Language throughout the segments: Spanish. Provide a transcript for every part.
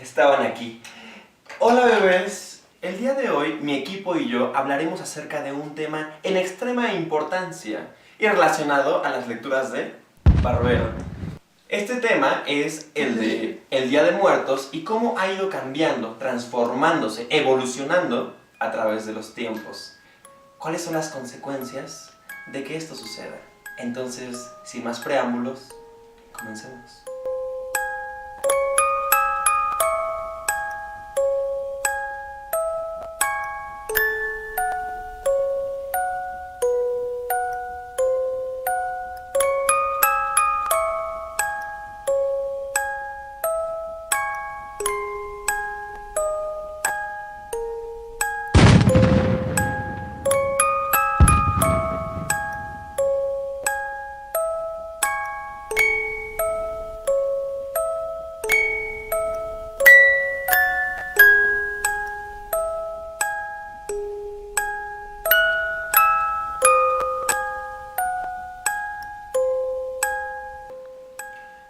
estaban aquí. Hola bebés, el día de hoy mi equipo y yo hablaremos acerca de un tema en extrema importancia y relacionado a las lecturas de Barbero. Este tema es el de el Día de Muertos y cómo ha ido cambiando, transformándose, evolucionando a través de los tiempos. ¿Cuáles son las consecuencias de que esto suceda? Entonces, sin más preámbulos, comencemos.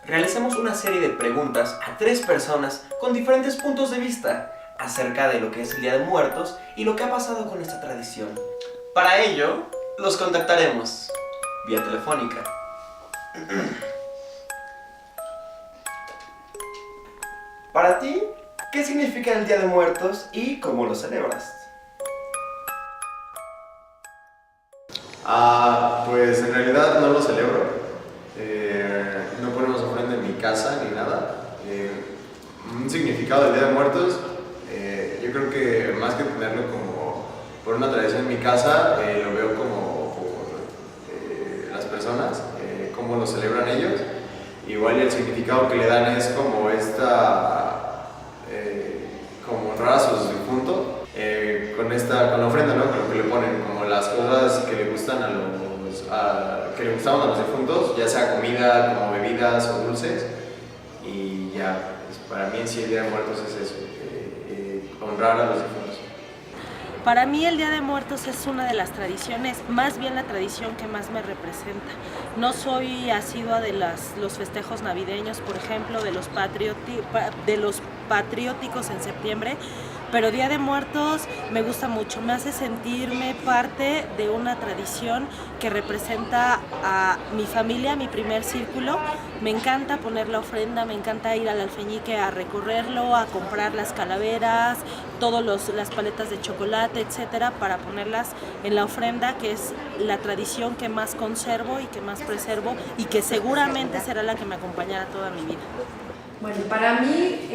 Realicemos una serie de preguntas a 3 personas con diferentes puntos de vista acerca de lo que es el Día de Muertos y lo que ha pasado con esta tradición. Para ello, los contactaremos vía telefónica. Para ti, ¿qué significa el Día de Muertos y cómo lo celebras? Pues en realidad no lo celebro. No ponemos ofrenda en mi casa ni nada. Un significado del Día de Muertos, yo creo que más que tenerlo como por una tradición en mi casa, lo veo como por las personas, cómo lo celebran ellos. Igual el significado que le dan es como como honrar a sus difuntos, con la ofrenda, ¿no? Con lo que le ponen, como las cosas que le gustan que le gustaban a los difuntos, ya sea comida, como bebidas o dulces, y ya, pues para mí en sí el Día de Muertos es eso, honrar a los difuntos. Para mí el Día de Muertos es una de las tradiciones, más bien la tradición que más me representa. No soy asidua de los festejos navideños, por ejemplo, de los patrióticos en septiembre, pero Día de Muertos me gusta mucho, me hace sentirme parte de una tradición que representa a mi familia, mi primer círculo. Me encanta poner la ofrenda, me encanta ir al alfeñique a recorrerlo, a comprar las calaveras, las paletas de chocolate, etcétera, para ponerlas en la ofrenda, que es la tradición que más conservo y que más preservo y que seguramente será la que me acompañará toda mi vida. Bueno, para mí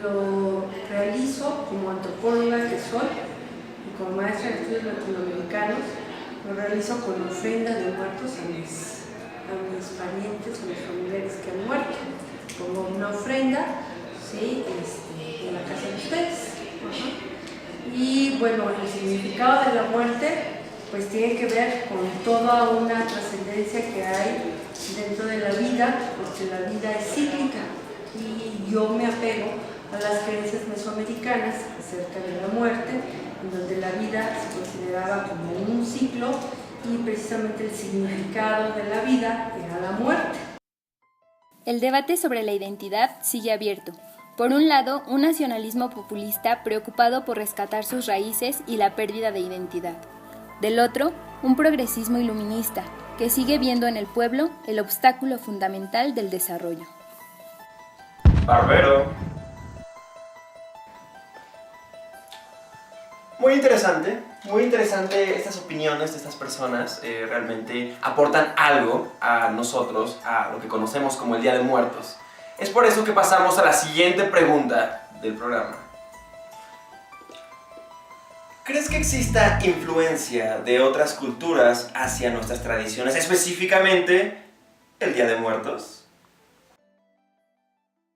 lo realizo como antropóloga que soy y como maestra de estudios latinoamericanos, lo realizo con ofrenda de muertos a mis parientes, a mis familiares que han muerto, como una ofrenda, ¿sí? En la casa de ustedes. Y bueno, el significado de la muerte pues tiene que ver con toda una trascendencia que hay dentro de la vida, porque la vida es cíclica y yo me apego a las creencias mesoamericanas acerca de la muerte, en donde la vida se consideraba como un ciclo y precisamente el significado de la vida era la muerte. El debate sobre la identidad sigue abierto. Por un lado, un nacionalismo populista preocupado por rescatar sus raíces y la pérdida de identidad. Del otro, un progresismo iluminista, que sigue viendo en el pueblo el obstáculo fundamental del desarrollo. Barbero. Muy interesante estas opiniones de estas personas, realmente aportan algo a nosotros, a lo que conocemos como el Día de Muertos. Es por eso que pasamos a la siguiente pregunta del programa. ¿Crees que exista influencia de otras culturas hacia nuestras tradiciones, específicamente el Día de Muertos?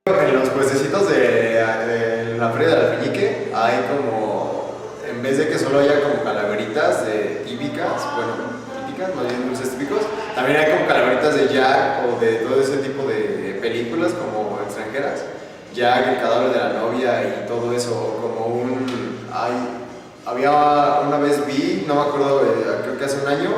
En los puestecitos de la feria del alfeñique hay como, en vez de que solo haya como calaveritas típicas, más bien dulces típicos, también hay como calaveritas de Jack o de todo ese tipo de películas como extranjeras. Jack, el cadáver de la novia y todo eso, como había una vez no me acuerdo, creo que hace un año,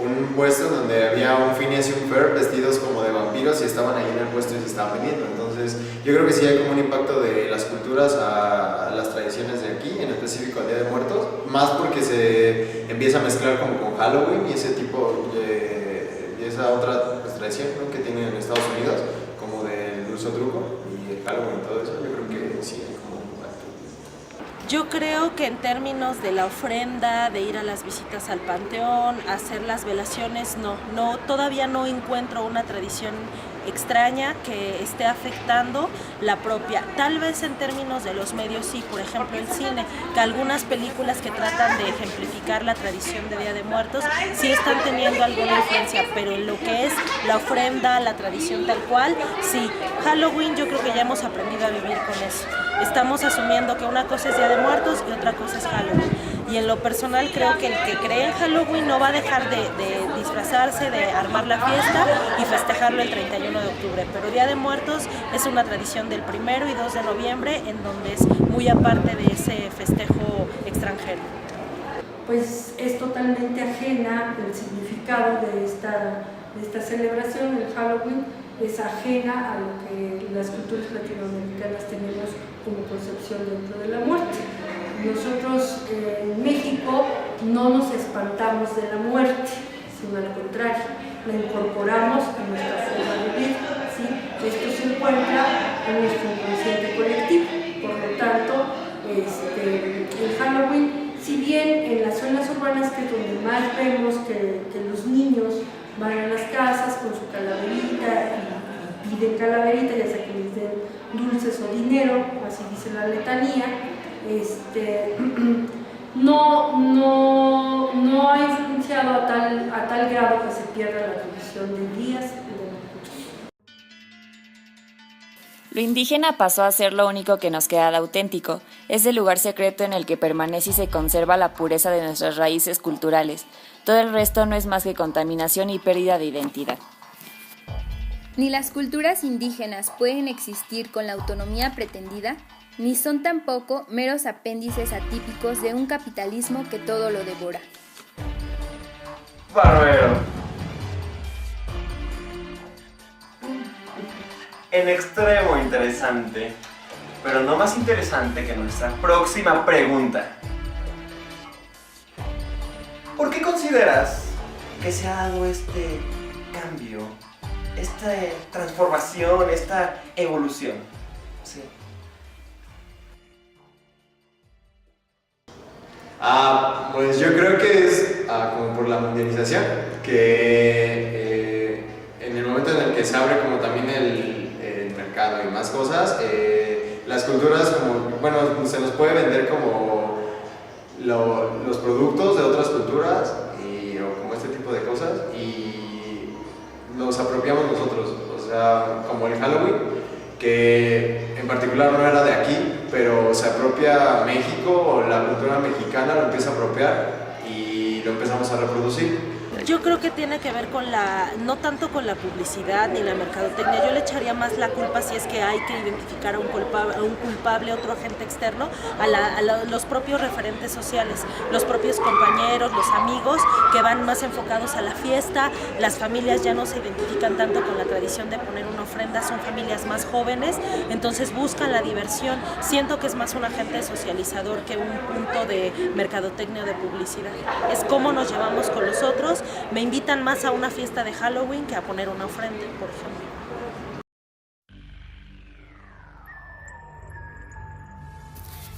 un puesto donde había un Phineas y un Ferb vestidos como de vampiros y estaban ahí en el puesto y se estaban vendiendo. Entonces yo creo que sí hay como un impacto de las culturas a las tradiciones de aquí, en específico al Día de Muertos, más porque se empieza a mezclar como con Halloween y ese tipo de esa otra pues, tradición, ¿no?, que tienen en Estados Unidos, como del dulce truco y el Halloween y todo eso. Yo creo que sí hay como un impacto. Yo creo que en términos de la ofrenda, de ir a las visitas al panteón, hacer las velaciones, todavía no encuentro una tradición extraña que esté afectando la propia. Tal vez en términos de los medios sí, por ejemplo el cine, que algunas películas que tratan de ejemplificar la tradición de Día de Muertos sí están teniendo alguna influencia, pero en lo que es la ofrenda, la tradición tal cual, sí. Halloween yo creo que ya hemos aprendido a vivir con eso. Estamos asumiendo que una cosa es Día de Muertos y otra cosa es Halloween. Y en lo personal creo que el que cree en Halloween no va a dejar de disfrazarse, de armar la fiesta y festejarlo el 31 de octubre. Pero Día de Muertos es una tradición del 1 y 2 de noviembre en donde es muy aparte de ese festejo extranjero. Pues es totalmente ajena el significado de esta celebración, el Halloween, es ajena a lo que las culturas latinoamericanas tenemos como concepción dentro de la muerte. Nosotros en México no nos espantamos de la muerte, sino al contrario, la incorporamos a nuestra forma de vivir, ¿sí? Esto se encuentra en nuestro inconsciente colectivo, por lo tanto, el Halloween, si bien en las zonas urbanas, que es donde más vemos que los niños van a las casas con su calaverita y piden calaverita, ya sea que les den dulces o dinero, así dice la letanía, no ha influenciado a tal grado que se pierda la tradición de días y de muertos. Lo indígena pasó a ser lo único que nos queda de auténtico, es el lugar secreto en el que permanece y se conserva la pureza de nuestras raíces culturales. Todo el resto no es más que contaminación y pérdida de identidad. Ni las culturas indígenas pueden existir con la autonomía pretendida, ni son tampoco meros apéndices atípicos de un capitalismo que todo lo devora. Barbero. En extremo interesante, pero no más interesante que nuestra próxima pregunta. ¿Por qué consideras que se ha dado este cambio, esta transformación, esta evolución? Sí. Pues yo creo que es como por la mundialización, que en el momento en el que se abre como también el mercado y más cosas, las culturas como, bueno, se nos puede vender como los productos de otras culturas o como este tipo de cosas y los apropiamos nosotros, o sea, como el Halloween, que en particular no era de aquí, pero se apropia México o la cultura mexicana lo empieza a apropiar y lo empezamos a reproducir. Yo creo que tiene que ver con no tanto con la publicidad ni la mercadotecnia. Yo le echaría más la culpa, si es que hay que identificar a un culpable, otro agente externo, a los propios referentes sociales, los propios compañeros, los amigos que van más enfocados a la fiesta. Las familias ya no se identifican tanto con la tradición de poner una ofrenda, son familias más jóvenes, entonces buscan la diversión. Siento que es más un agente socializador que un punto de mercadotecnia o de publicidad. Es cómo nos llevamos con los otros. Me invitan más a una fiesta de Halloween que a poner una ofrenda, por ejemplo.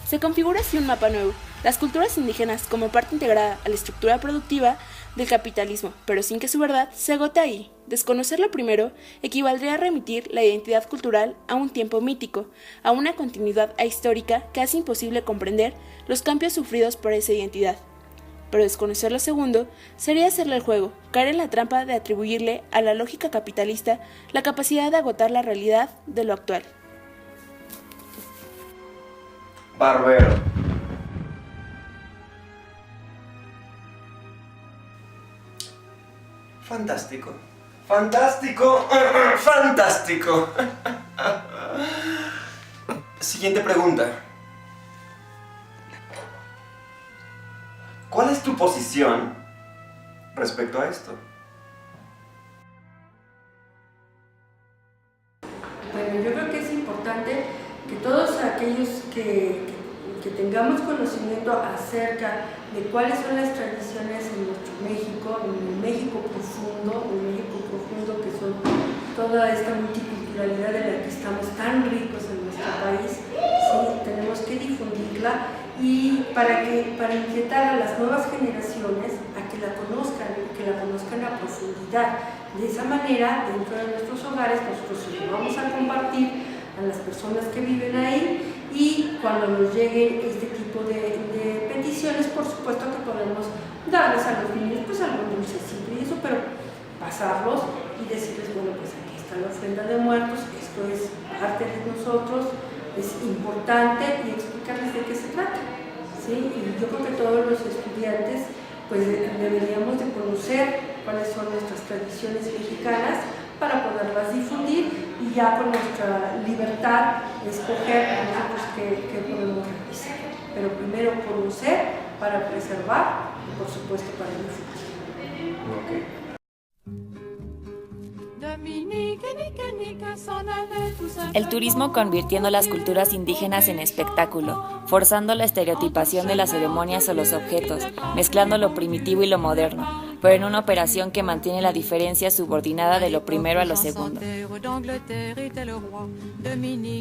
Se configura así un mapa nuevo, las culturas indígenas como parte integrada a la estructura productiva del capitalismo, pero sin que su verdad se agote ahí. Desconocerlo primero equivaldría a remitir la identidad cultural a un tiempo mítico, a una continuidad ahistórica que hace imposible comprender los cambios sufridos por esa identidad. Pero desconocer lo segundo sería hacerle el juego, caer en la trampa de atribuirle a la lógica capitalista la capacidad de agotar la realidad de lo actual. Barbero. Fantástico. Fantástico. Fantástico. Siguiente pregunta. ¿Cuál es tu posición respecto a esto? Bueno, yo creo que es importante que todos aquellos que tengamos conocimiento acerca de cuáles son las tradiciones en nuestro México, en el México profundo, que son toda esta multiculturalidad de la que estamos tan ricos en nuestro país, sí, tenemos que difundirla y para inquietar a las nuevas generaciones a que la conozcan a profundidad. De esa manera, dentro de nuestros hogares, nosotros lo vamos a compartir a las personas que viven ahí y cuando nos lleguen este tipo de peticiones, por supuesto que podemos darles a los niños pues algo dulcecito y eso, pero pasarlos y decirles, bueno, pues aquí está la ofrenda de muertos, esto es parte de nosotros, es importante y explicarles de qué se trata, ¿sí? Y yo creo que todos los estudiantes pues deberíamos de conocer cuáles son nuestras tradiciones mexicanas para poderlas difundir y ya con nuestra libertad escoger nosotros qué podemos realizar. Pero primero conocer para preservar y por supuesto para difundir. Okay. El turismo convirtiendo las culturas indígenas en espectáculo, forzando la estereotipación de las ceremonias o los objetos, mezclando lo primitivo y lo moderno, pero en una operación que mantiene la diferencia subordinada de lo primero a lo segundo.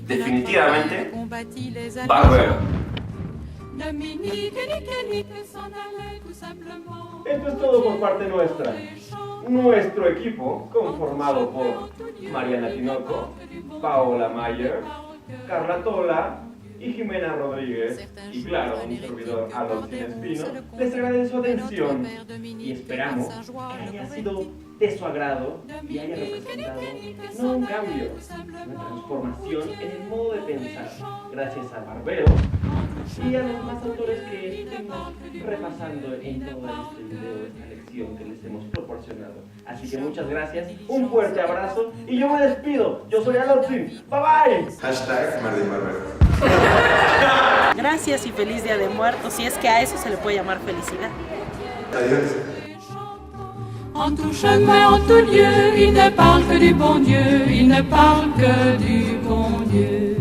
Definitivamente, barbero. Esto es todo por parte nuestra. Nuestro equipo, conformado por Mariana Tinoco, Paola Mayer, Carla Tola y Jimena Rodríguez, y claro, un servidor Alonso Espino, les agradece su atención y esperamos que haya sido de su agrado y haya representado no un cambio, una transformación en el modo de pensar, gracias al barbero y a los demás autores que estuvimos repasando en todo este video, esta lección que les hemos proporcionado. Así que muchas gracias, un fuerte abrazo y yo me despido. Yo soy Alonsin. Bye bye. Hashtag Martín Barbero. Gracias y feliz Día de Muertos, si es que a eso se le puede llamar felicidad. Adiós. En tout chemin, en tout lieu, il ne parle que du bon Dieu, il ne parle que du bon Dieu.